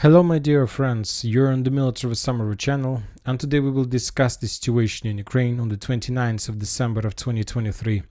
Hello my dear friends, you're on the Military Summary channel, and today we will discuss the situation in Ukraine on the 29th of December of 2023.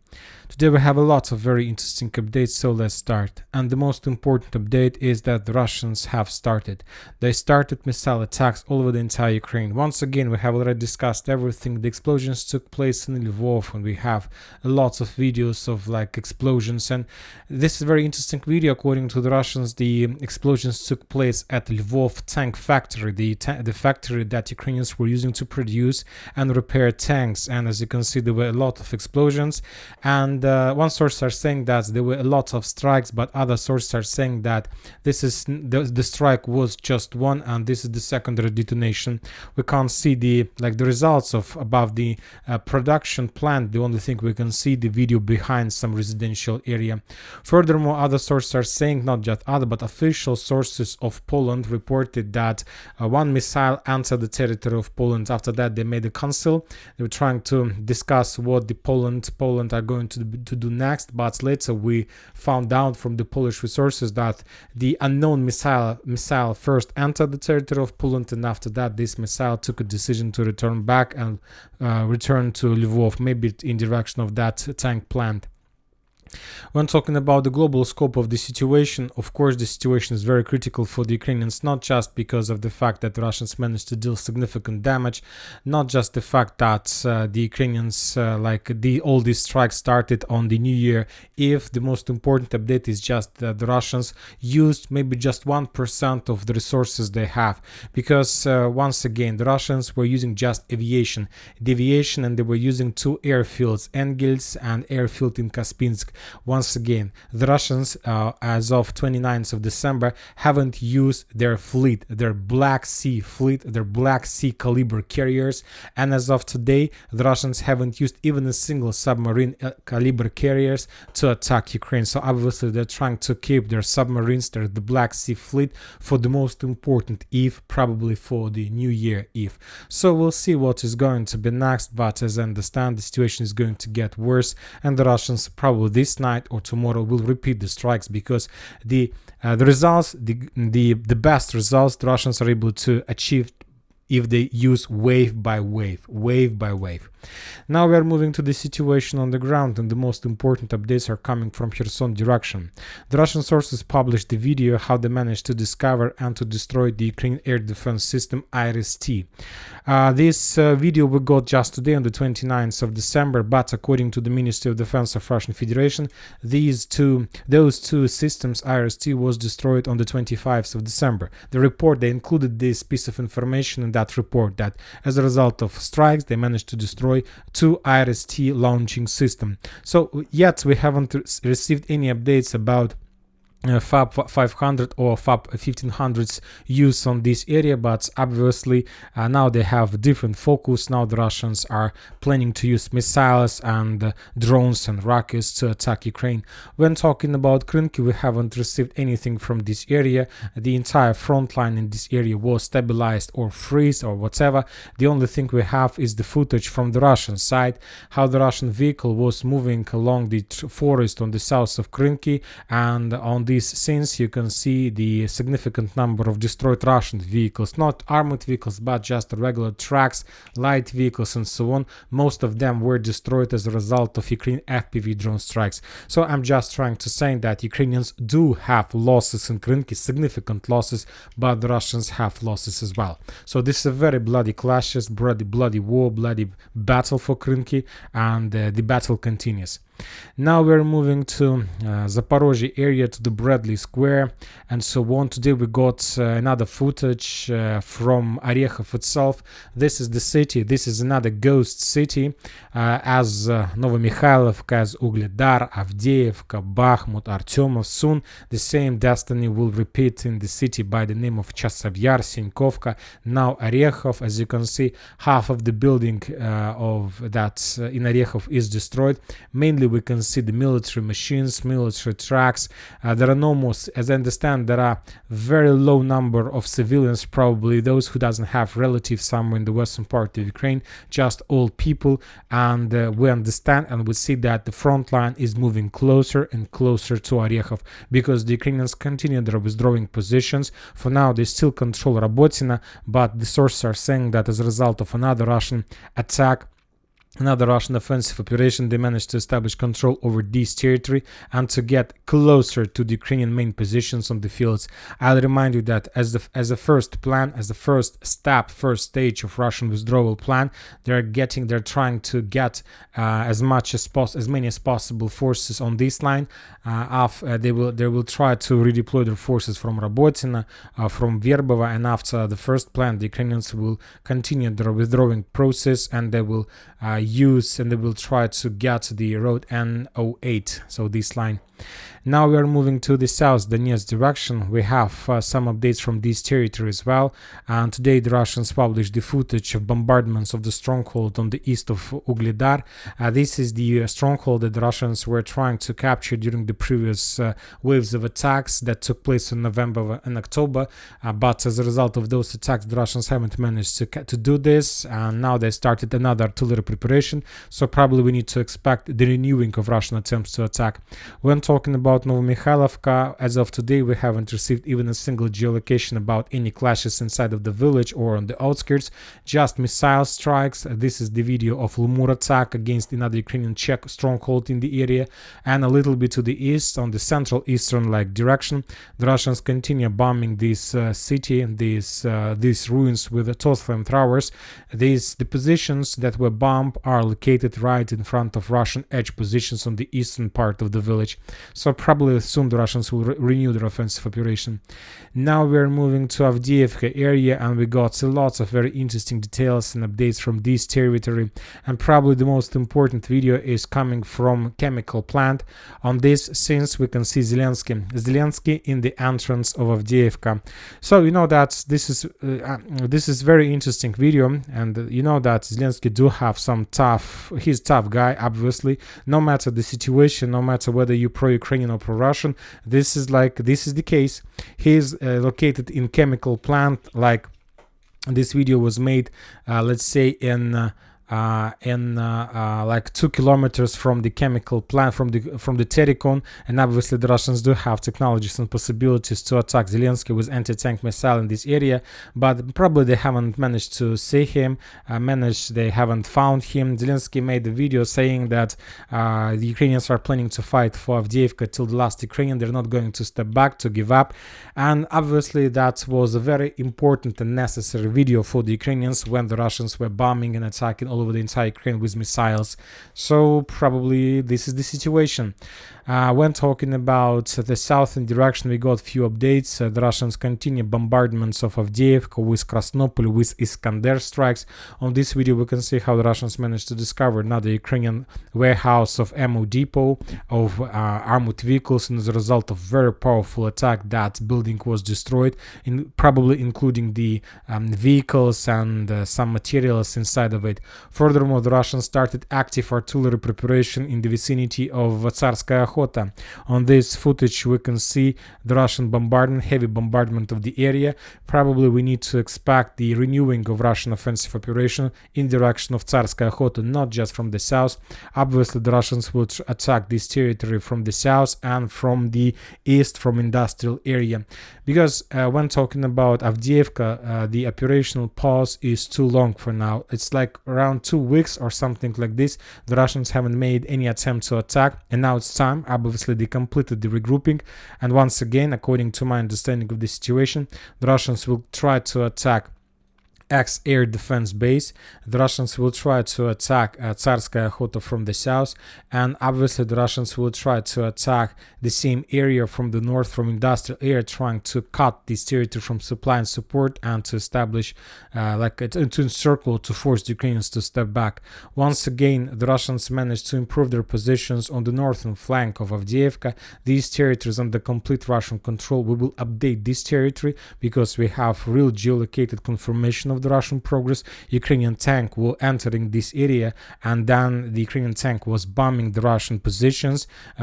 Today we have a lot of very interesting updates, so let's start. And the most important update is that the Russians have started. They started missile attacks all over the entire Ukraine. Once again, we have already discussed everything. The explosions took place in Lvov, and we have lots of videos of explosions. And this is a very interesting video. According to the Russians, the explosions took place at Lvov tank factory, the factory that Ukrainians were using to produce and repair tanks. And as you can see, there were a lot of explosions. And one source are saying that there were a lot of strikes, but other sources are saying that this is the strike was just one, and this is the secondary detonation. We can't see the results of above the production plant. The only thing we can see the video behind some residential area. Furthermore, other sources are saying, not just other but official sources of Poland reported that one missile entered the territory of Poland. After that, they made a council. They were trying to discuss what the Poland are going to do next, but later we found out from the Polish resources that the unknown missile first entered the territory of Poland, and after that this missile took a decision to return back and return to Lvov, maybe in direction of that tank plant. When talking about the global scope of the situation, of course the situation is very critical for the Ukrainians, not just because of the fact that the Russians managed to deal significant damage, not just the fact that the Ukrainians all these strikes started on the New Year. If the most important update is just that the Russians used maybe just 1% of the resources they have, because once again the Russians were using just aviation, and they were using two airfields, Engels and airfield in Kaspinsk. Once again, the Russians, as of 29th of December, haven't used their fleet, their Black Sea fleet, their Black Sea caliber carriers, and as of today, the Russians haven't used even a single submarine caliber carriers to attack Ukraine. So obviously they're trying to keep their submarines, the Black Sea fleet, for the most important eve, probably for the New Year eve. So we'll see what is going to be next, but as I understand, the situation is going to get worse, and the Russians probably this night or tomorrow will repeat the strikes, because the results, the best results the Russians are able to achieve if they use wave by wave. Now we are moving to the situation on the ground, and the most important updates are coming from Kherson direction. The Russian sources published the video how they managed to discover and to destroy the Ukraine air defense system IRIS-T. This video we got just today on the 29th of December, but according to the Ministry of Defense of Russian Federation, those two systems IRIS-T was destroyed on the 25th of December. The report, they included this piece of information in that report, that as a result of strikes they managed to destroy two IRIS-T launching system. So yet we haven't received any updates about FAB 500 or FAB 1500's use on this area, but obviously now they have a different focus. Now the Russians are planning to use missiles and drones and rockets to attack Ukraine. When talking about Krinky, we haven't received anything from this area. The entire front line in this area was stabilized or freeze or whatever. The only thing we have is the footage from the Russian side, how the Russian vehicle was moving along the forest on the south of Krinky, and on these scenes you can see the significant number of destroyed Russian vehicles, not armored vehicles but just regular trucks, light vehicles and so on. Most of them were destroyed as a result of Ukraine FPV drone strikes. So I'm just trying to say that Ukrainians do have losses in Krinky, significant losses, but the Russians have losses as well. So this is a very bloody clashes, bloody war, bloody battle for Krinky, and the battle continues. Now we're moving to Zaporizhzhia area, to the Bradley Square and so on. Today we got another footage from Orekhov itself. This is the city, this is another ghost city, as Novomykhailivka, as Vuhledar, Avdiivka, Bakhmut, Artyomov. Soon the same destiny will repeat in the city by the name of Chasov-Yar, Sinkovka, now Orekhov. As you can see, half of the building of that in Orekhov is destroyed. Mainly we can see the military machines, military trucks. There are no more, as I understand, there are very low number of civilians, probably those who doesn't have relatives somewhere in the western part of Ukraine, just old people. And we understand and we see that the front line is moving closer and closer to Orekhov, because the Ukrainians continue their withdrawing positions. For now, they still control Robotyne, but the sources are saying that as a result of another Russian attack, another Russian offensive operation, they managed to establish control over this territory and to get closer to the Ukrainian main positions on the fields. I'll remind you that as the first plan, as the first step, first stage of Russian withdrawal plan, they're trying to get as many as possible forces on this line. They will try to redeploy their forces from Robotyne, from Verbova, and after the first plan, the Ukrainians will continue their withdrawing process, and they will try to get the road N08, so this line. Now we are moving to the south Donetsk direction. We have some updates from this territory as well. And today the Russians published the footage of bombardments of the stronghold on the east of Vuhledar. This is the stronghold that the Russians were trying to capture during the previous waves of attacks that took place in November and October. But as a result of those attacks, the Russians haven't managed to do this. And now they started another artillery preparation. So probably we need to expect the renewing of Russian attempts to attack. When talking about Novomykhailivka, as of today, we haven't received even a single geolocation about any clashes inside of the village or on the outskirts, just missile strikes. This is the video of Lumur attack against another Ukrainian Czech stronghold in the area, and a little bit to the east, on the central eastern direction, the Russians continue bombing this city, these ruins with the TOS flamethrowers. The positions that were bombed are located right in front of Russian edge positions on the eastern part of the village. So probably soon the Russians will renew their offensive operation. Now we're moving to Avdiivka area, and we got lots of very interesting details and updates from this territory. And probably the most important video is coming from chemical plant. On this, since we can see Zelensky in the entrance of Avdiivka. So you know that this is very interesting video, and you know that Zelensky do have he's tough guy, obviously. No matter the situation, no matter whether you pro-Ukrainian or pro-Russian, this is the case. He is located in chemical plant. Like this video was made, let's say in like 2 kilometers from the chemical plant, from the Terikon, and obviously the Russians do have technologies and possibilities to attack Zelensky with anti-tank missile in this area, but probably they haven't managed to see him, they haven't found him. Zelensky made a video saying that the Ukrainians are planning to fight for Avdiivka till the last Ukrainian. They're not going to step back, to give up, and obviously that was a very important and necessary video for the Ukrainians when the Russians were bombing and attacking all over the entire Ukraine with missiles. So probably this is the situation. When talking about the southern direction, we got few updates. The Russians continue bombardments of Avdiivka with Krasnopol, with Iskander strikes. On this video we can see how the Russians managed to discover another Ukrainian warehouse of ammo depot, of armored vehicles, and as a result of very powerful attack, that building was destroyed, probably including the vehicles and some materials inside of it. Furthermore, the Russians started active artillery preparation in the vicinity of Tsarskaya Khota. On this footage we can see the Russian bombardment, heavy bombardment of the area. Probably we need to expect the renewing of Russian offensive operation in direction of Tsarskaya Khota, not just from the south. Obviously the Russians will attack this territory from the south and from the east, from industrial area, because when talking about Avdiivka, the operational pause is too long for now. It's like around 2 weeks or something like this. The Russians haven't made any attempt to attack, and now it's time. Obviously they completed the regrouping, and once again, according to my understanding of the situation, the Russians will try to attack ex-air defense base. The Russians will try to attack Tsarskaya Khota from the south, and obviously the Russians will try to attack the same area from the north, from industrial area, trying to cut this territory from supply and support, and to establish to encircle, to force the Ukrainians to step back. Once again, the Russians managed to improve their positions on the northern flank of Avdiivka. These territories under complete Russian control. We will update this territory because we have real geolocated confirmation of the Russian progress, Ukrainian tank were entering this area, and then the Ukrainian tank was bombing the Russian positions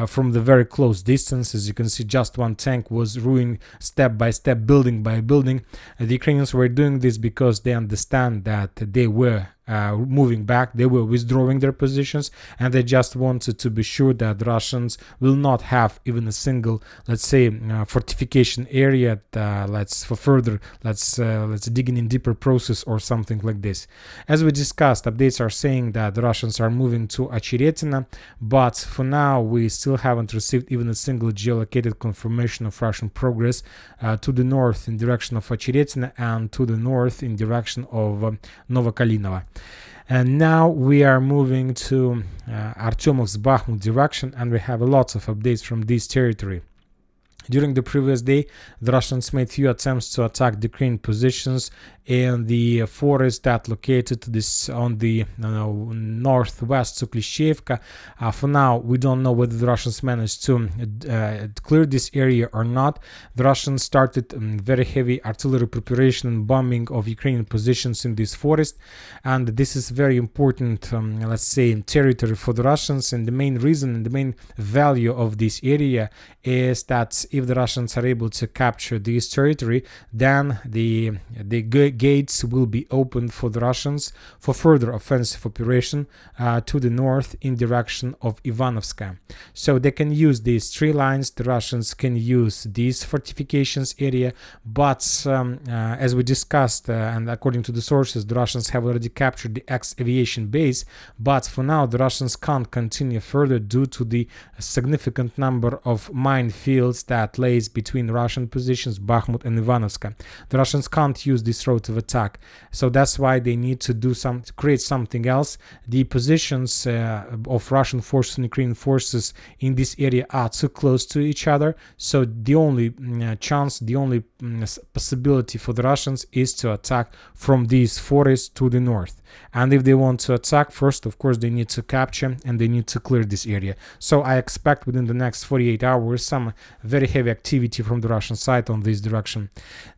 from the very close distance. As you can see, just one tank was ruining step by step, building by building. The Ukrainians were doing this because they understand that they were moving back, they were withdrawing their positions, and they just wanted to be sure that the Russians will not have even a single, let's say, fortification area. Let's dig in deeper process or something like this. As we discussed, updates are saying that the Russians are moving to Очеретино, but for now we still haven't received even a single geolocated confirmation of Russian progress to the north in direction of Очеретино and to the north in direction of Novokhalinovo. And now we are moving to Artyomovsk Bakhmut direction, and we have lots of updates from this territory. During the previous day, the Russians made few attempts to attack the Ukrainian positions in the forest that located on the northwest of Klishchiivka. For now, we don't know whether the Russians managed to clear this area or not. The Russians started very heavy artillery preparation and bombing of Ukrainian positions in this forest, and this is very important, let's say, territory for the Russians. And the main reason and the main value of this area is that if the Russians are able to capture this territory, then the gates will be opened for the Russians for further offensive operation to the north in direction of Ivanovska. So they can use these three lines. The Russians can use these fortifications area, but as we discussed, and according to the sources, the Russians have already captured the ex-aviation base, but for now the Russians can't continue further due to the significant number of minefields that lays between Russian positions, Bakhmut and Ivanovska. The Russians can't use this road of attack, so that's why they need to create something else. The positions of Russian forces and Ukrainian forces in this area are too close to each other, so the only possibility for the Russians is to attack from these forests to the north. And if they want to attack, first of course they need to capture and they need to clear this area. So I expect within the next 48 hours some very heavy activity from the Russian side on this direction.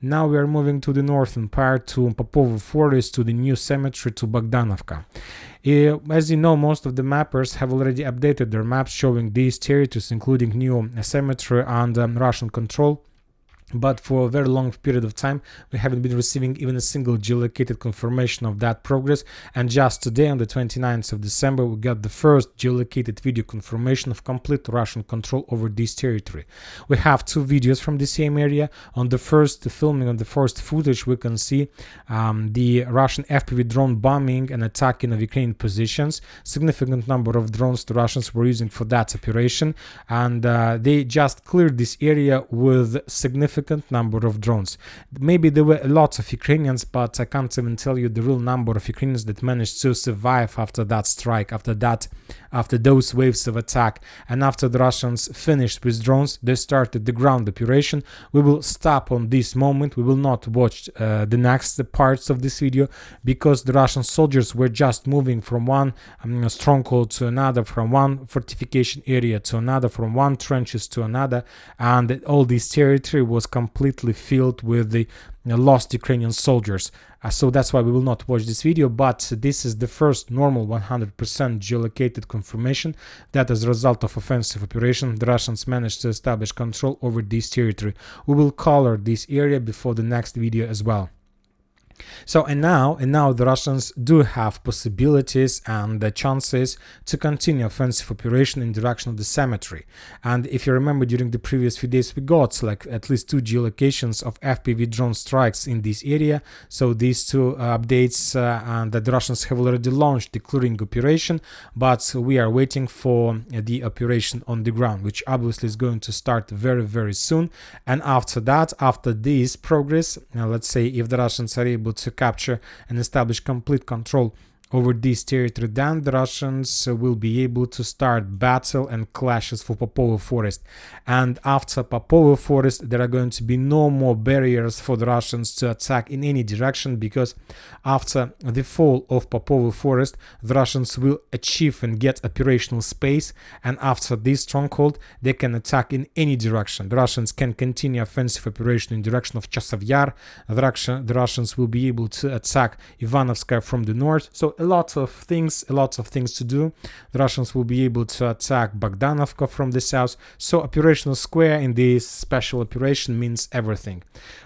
Now we are moving to the northern part, to Popovo forest, to the new cemetery, to Bohdanivka. As you know, most of the mappers have already updated their maps showing these territories, including new cemetery and Russian control. But for a very long period of time, we haven't been receiving even a single geolocated confirmation of that progress. And just today, on the 29th of December, we got the first geolocated video confirmation of complete Russian control over this territory. We have two videos from the same area. On the first filming, on the first footage, we can see the Russian FPV drone bombing and attacking of Ukrainian positions. Significant number of drones the Russians were using for that operation, and they just cleared this area with significant number of drones. Maybe there were lots of Ukrainians, but I can't even tell you the real number of Ukrainians that managed to survive after that strike, after those waves of attack. And after the Russians finished with drones, they started the ground operation. We will stop on this moment. We will not watch the next parts of this video, because the Russian soldiers were just moving from one stronghold to another, from one fortification area to another, from one trenches to another, and all this territory was completely filled with the lost Ukrainian soldiers. So that's why we will not watch this video, but this is the first normal 100% geolocated confirmation that as a result of offensive operation, the Russians managed to establish control over this territory. We will color this area before the next video as well. So and now the Russians do have possibilities and the chances to continue offensive operation in direction of the cemetery. And if you remember, during the previous few days we got like at least 2 geolocations of FPV drone strikes in this area. So these 2 updates and that the Russians have already launched the clearing operation, but we are waiting for the operation on the ground, which obviously is going to start very, very soon. And after that, after this progress, let's say if the Russians are able to capture and establish complete control over this territory, then the Russians will be able to start battle and clashes for Popovo Forest. And after Popovo Forest, there are going to be no more barriers for the Russians to attack in any direction, because after the fall of Popovo Forest, the Russians will achieve and get operational space, and after this stronghold, they can attack in any direction. The Russians can continue offensive operation in direction of Chasov Yar. The Russians will be able to attack Ivanovskaya from the north. So a lot of things to do. The Russians will be able to attack Bohdanivka from the south. So operational square in this special operation means everything.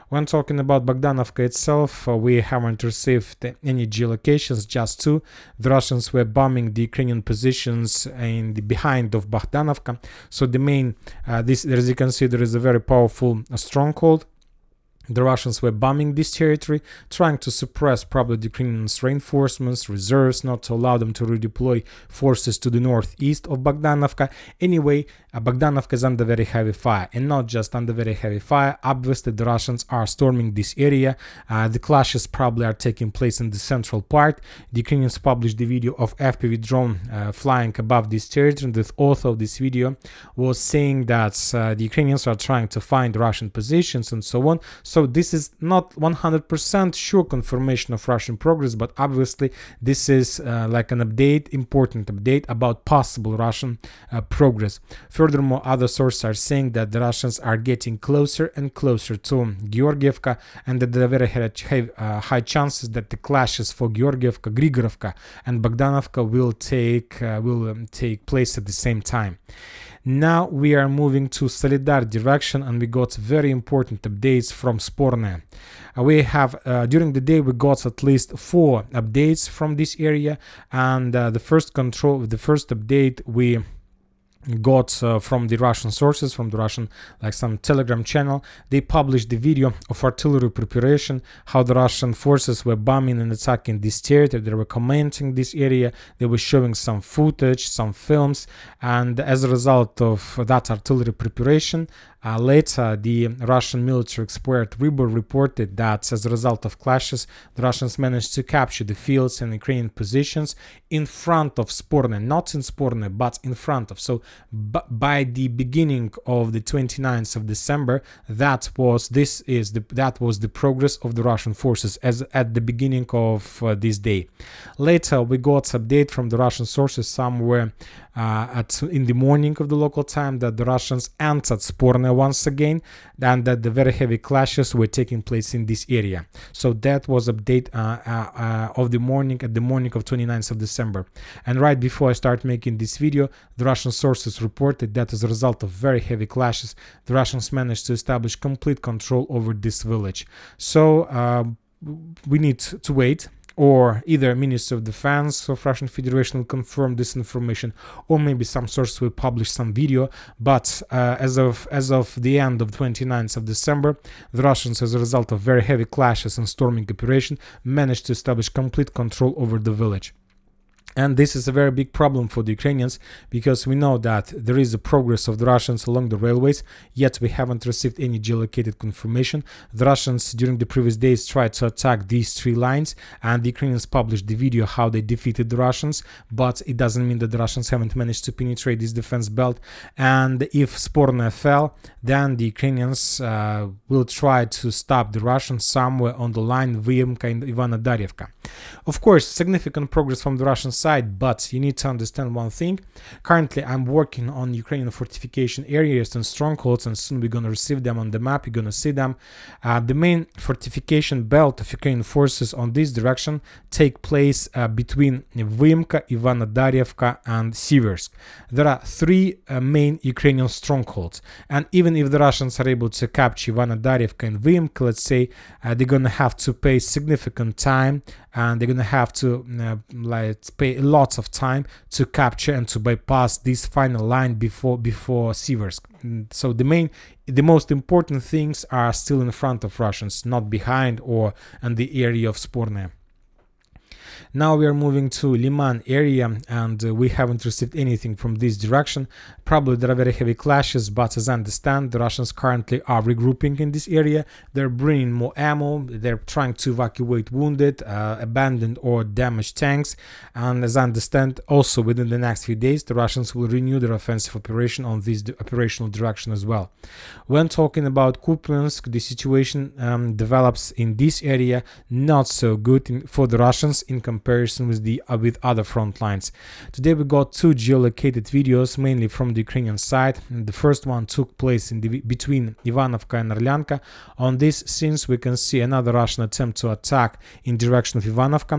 When talking about Bohdanivka itself, we haven't received any geolocations, just two. The Russians were bombing the Ukrainian positions in the behind of Bohdanivka. So the main, as you can see, there is a very powerful stronghold. The Russians were bombing this territory, trying to suppress probably the Ukrainians' reinforcements, reserves, not to allow them to redeploy forces to the northeast of Bohdanivka. Anyway, Bohdanivka is under very heavy fire, and not just under very heavy fire. Obviously, the Russians are storming this area. The clashes probably are taking place in the central part. The Ukrainians published the video of FPV drone flying above this territory. The author of this video was saying that the Ukrainians are trying to find Russian positions and so on. So this is not 100% sure confirmation of Russian progress, but obviously this is like an update, important update about possible Russian progress. Furthermore, other sources are saying that the Russians are getting closer and closer to Georgievka, and that there are very high chances that the clashes for Georgievka, Grigorovka, and Bohdanivka will take place at the same time. Now we are moving to Solidar direction, and we got very important updates from Sporne. We have during the day we got at least 4 updates from this area, and the first update we got from the Russian sources, from the Russian, like some Telegram channel. They published the video of artillery preparation, how the Russian forces were bombing and attacking this territory. They were commenting this area, they were showing some footage, some films, and as a result of that artillery preparation, later the Russian military expert Ribor reported that as a result of clashes, the Russians managed to capture the fields and Ukrainian positions in front of Sporne, not in Sporne, but in front of. So by the beginning of the 29th of December, that was the progress of the Russian forces as at the beginning of this day. Later, we got update from the Russian sources somewhere in the morning of the local time that the Russians entered Sporne once again, and that the very heavy clashes were taking place in this area. So that was update of the morning at the morning of 29th of December. And right before I start making this video, the Russian sources reported that as a result of very heavy clashes, the Russians managed to establish complete control over this village. So we need to wait, or either Ministry of Defense of Russian Federation will confirm this information, or maybe some source will publish some video. But as of the end of 29th of December, the Russians, as a result of very heavy clashes and storming operation, managed to establish complete control over the village. And this is a very big problem for the Ukrainians, because we know that there is a progress of the Russians along the railways, yet we haven't received any geolocated confirmation. The Russians during the previous days tried to attack these 3 lines, and the Ukrainians published the video how they defeated the Russians, but it doesn't mean that the Russians haven't managed to penetrate this defense belt. And if Sporne fell, then the Ukrainians will try to stop the Russians somewhere on the line Vuhledar and Novomykhailivka. Of course, significant progress from the Russian side, but you need to understand one thing. Currently, I'm working on Ukrainian fortification areas and strongholds, and soon we're going to receive them on the map. You're going to see them. The main fortification belt of Ukrainian forces on this direction take place between Vuhledar, Novomykhailivka, and Siversk. There are 3 main Ukrainian strongholds, and even if the Russians are able to capture Novomykhailivka and Vuhledar, let's say, they're going to have to pay significant time, and they're going to have to pay lots of time to capture and to bypass this final line before Siversk. So the most important things are still in front of Russians, not behind or in the area of Sporne. Now we are moving to Lyman area, and we haven't received anything from this direction. Probably there are very heavy clashes, but as I understand, the Russians currently are regrouping in this area. They're bringing more ammo, they're trying to evacuate wounded, abandoned or damaged tanks, and as I understand, also within the next few days, the Russians will renew their offensive operation on this operational direction as well. When talking about Kupiansk, the situation develops in this area not so good for the Russians in comparison with other front lines. Today we got two geolocated videos, mainly from the Ukrainian side. The first one took place between Ivanovka and Orlyanka. On these scenes we can see another Russian attempt to attack in direction of Ivanovka,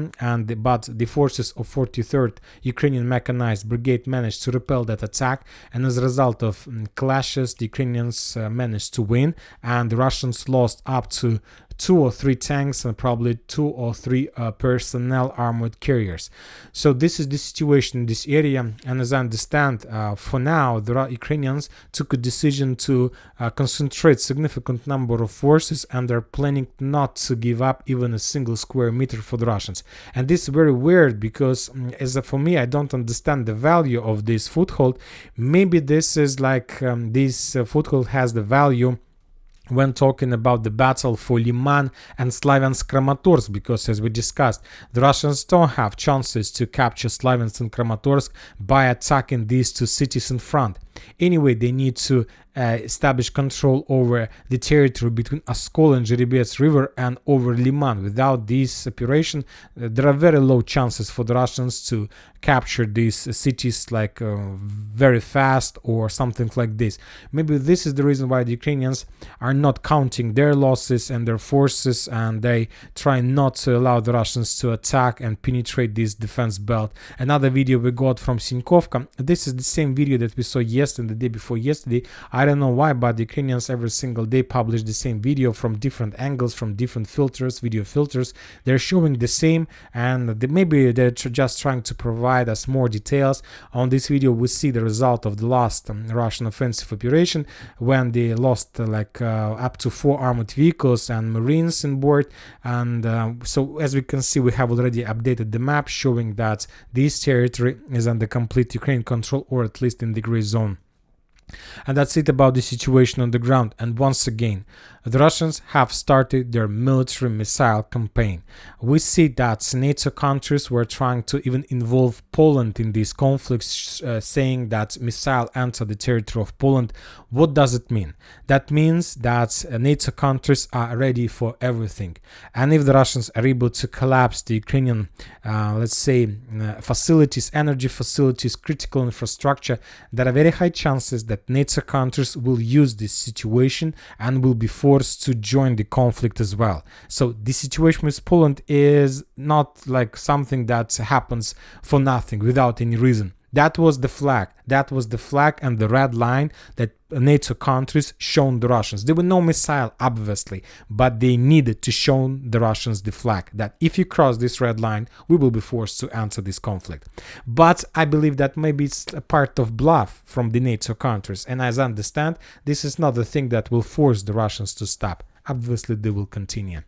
but the forces of 43rd Ukrainian Mechanized Brigade managed to repel that attack, and as a result of clashes the Ukrainians managed to win, and the Russians lost up to 2 or 3 tanks and probably 2 or 3 personnel armored carriers. So this is the situation in this area, and as I understand, for now the Ukrainians took a decision to concentrate significant number of forces, and they're planning not to give up even a single square meter for the Russians. And this is very weird because for me, I don't understand the value of this foothold. Maybe this is like this foothold has the value when talking about the battle for Lyman and Slavyansk-Kramatorsk, because as we discussed, the Russians don't have chances to capture Slavyansk and Kramatorsk by attacking these two cities in front. Anyway, they need to establish control over the territory between Oskol and Zherebets River and over Lyman. Without this operation, there are very low chances for the Russians to capture these cities like very fast or something like this. Maybe this is the reason why the Ukrainians are not counting their losses and their forces, and they try not to allow the Russians to attack and penetrate this defense belt. Another video we got from Sinkovka. This is the same video that we saw yesterday, the day before yesterday. I don't know why, but the Ukrainians every single day publish the same video from different angles, from different filters, video filters. They're showing the same, and maybe they're just trying to provide us more details. On this video we see the result of the last Russian offensive operation, when they lost up to 4 armored vehicles and marines on board. And so as we can see, we have already updated the map showing that this territory is under complete Ukrainian control, or at least in the gray zone. And that's it about the situation on the ground. And once again, the Russians have started their military missile campaign. We see that NATO countries were trying to even involve Poland in these conflicts, saying that missile enter the territory of Poland. What does it mean? That means that NATO countries are ready for everything. And if the Russians are able to collapse the Ukrainian, let's say, facilities, energy facilities, critical infrastructure, there are very high chances that NATO countries will use this situation and will be forced to join the conflict as well. So the situation with Poland is not like something that happens for nothing, without any reason. That was the flag. That was the flag and the red line that NATO countries shown the Russians. There were no missile, obviously, but they needed to show the Russians the flag that if you cross this red line, we will be forced to enter this conflict. But I believe that maybe it's a part of bluff from the NATO countries. And as I understand, this is not the thing that will force the Russians to stop. Obviously, they will continue.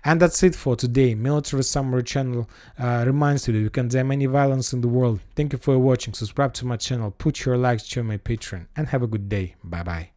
And that's it for today. Military Summary channel reminds you that you can condemn any violence in the world. Thank you for watching. Subscribe to my channel, put your likes, join my Patreon, and have a good day. Bye bye.